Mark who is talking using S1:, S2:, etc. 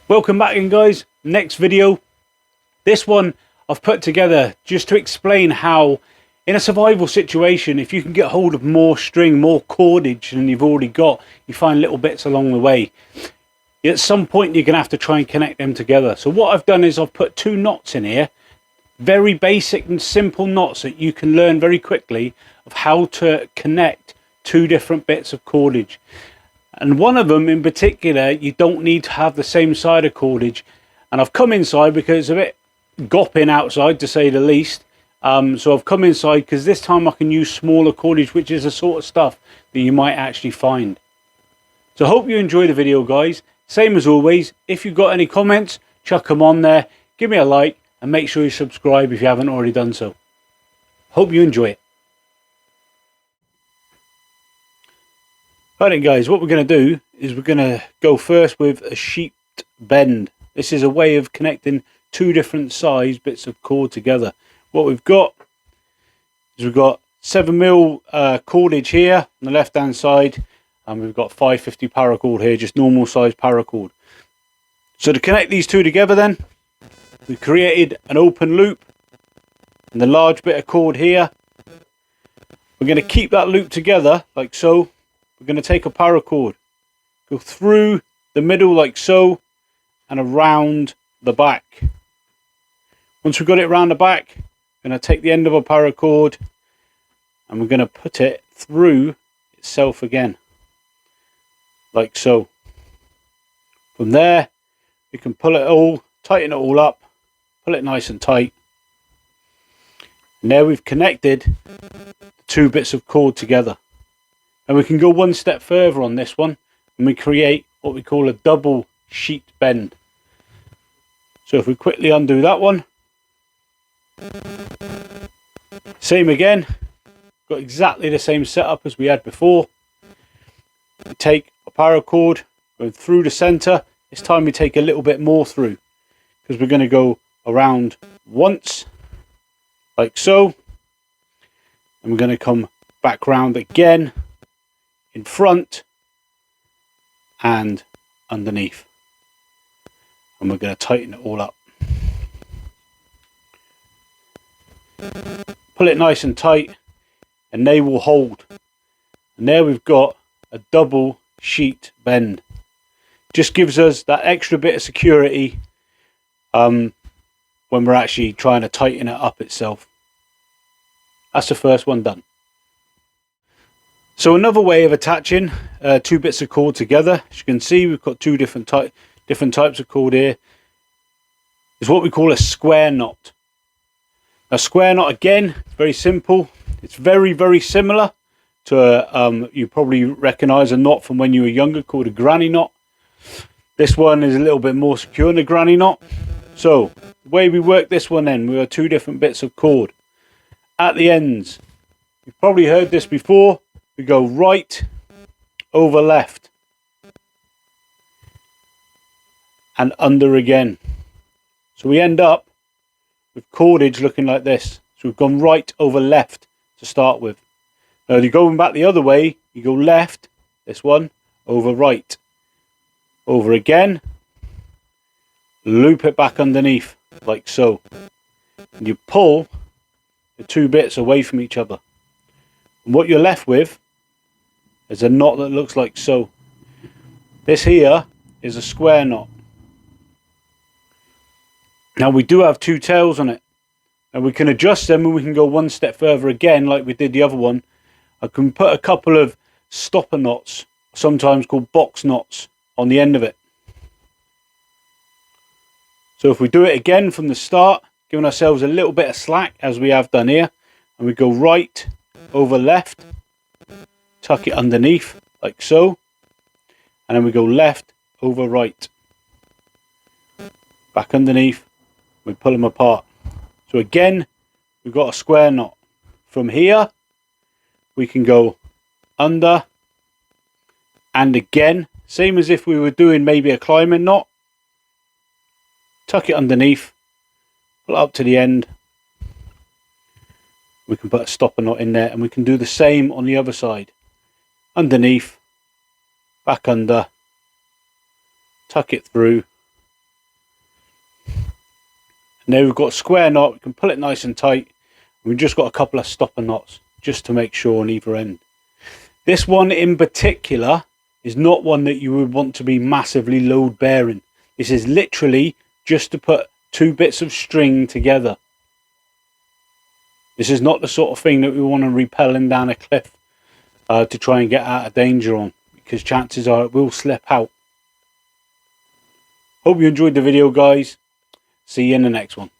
S1: Welcome back in, guys. Next video. This one I've put together just to explain how in a survival situation, if you can get hold of more string, more cordage than you've already got, you find little bits along the way. At some point you're going to have to try and connect them together. So what I've done is I've put two knots in here, very basic and simple knots that you can learn very quickly of how to connect two different bits of cordage. And one of them in particular, you don't need to have the same side of cordage. And I've come inside because it's a bit gopping outside, to say the least. So I've come inside because this time I can use smaller cordage, which is the sort of stuff that you might actually find. So I hope you enjoy the video, guys. Same as always, if you've got any comments, chuck them on there. Give me a like and make sure you subscribe if you haven't already done so. Hope you enjoy it. Right then, guys, what we're going to do is we're going to go first with a sheeped bend. This is a way of connecting two different size bits of cord together. What we've got is we've got 7mm cordage here on the left hand side, and we've got 550 paracord here, just normal size paracord. So to connect these two together then, we created an open loop and the large bit of cord here. We're going to keep that loop together like so. We're going to take a paracord, go through the middle like so, and around the back. Once we've got it around the back, we're going to take the end of a paracord and we're going to put it through itself again, like so. From there, we can pull it all, tighten it all up, pull it nice and tight. And there we've connected the two bits of cord together. And we can go one step further on this one and we create what we call a double sheet bend. So if we quickly undo that one, same again, got exactly the same setup as we had before. We take a paracord, going through the center. This time we take a little bit more through because we're going to go around once, like so. And we're going to come back round again, in front and underneath, and we're going to tighten it all up, pull it nice and tight, and they will hold. And there we've got a double sheet bend. Just gives us that extra bit of security when we're actually trying to tighten it up itself. That's the first one done. So another way of attaching two bits of cord together, as you can see, we've got two different types of cord here, is what we call a square knot. A square knot, again, it's very simple. It's very, very similar to you probably recognize a knot from when you were younger called a granny knot. This one is a little bit more secure than a granny knot. So the way we work this one then, we have two different bits of cord at the ends. You've probably heard this before. We go right over left and under again. So we end up with cordage looking like this. So we've gone right over left to start with. Now if you're going back the other way, you go left, this one, over right, over again, loop it back underneath like so. And you pull the two bits away from each other. And what you're left with is a knot that looks like so. This here is a square knot. Now we do have two tails on it, and we can adjust them and we can go one step further again like we did the other one. I can put a couple of stopper knots, sometimes called box knots, on the end of it. So if we do it again from the start, giving ourselves a little bit of slack as we have done here, and we go right over left, tuck it underneath like so, and then we go left over right, back underneath, we pull them apart. So again, we've got a square knot. From here we can go under and again, same as if we were doing maybe a climbing knot, tuck it underneath, pull it up to the end. We can put a stopper knot in there, and we can do the same on the other side. Underneath, back under, tuck it through, Now we've got a square knot, we can pull it nice and tight. We've just got a couple of stopper knots just to make sure on either end. This one in particular is not one that you would want to be massively load bearing. This is literally just to put two bits of string together. This is not the sort of thing that we want to rappelling down a cliff to try and get out of danger on, because chances are it will slip out. Hope you enjoyed the video, guys. See you in the next one.